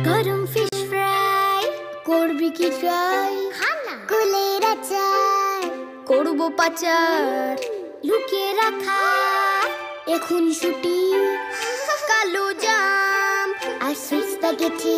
গরম fish fry করবি কি ট্রাই? কুলের আচার করবো পাচার, লুকিয়ে রাখা এখন ছুটি, কালো জাম আর সুইট স্প্যাগেটি।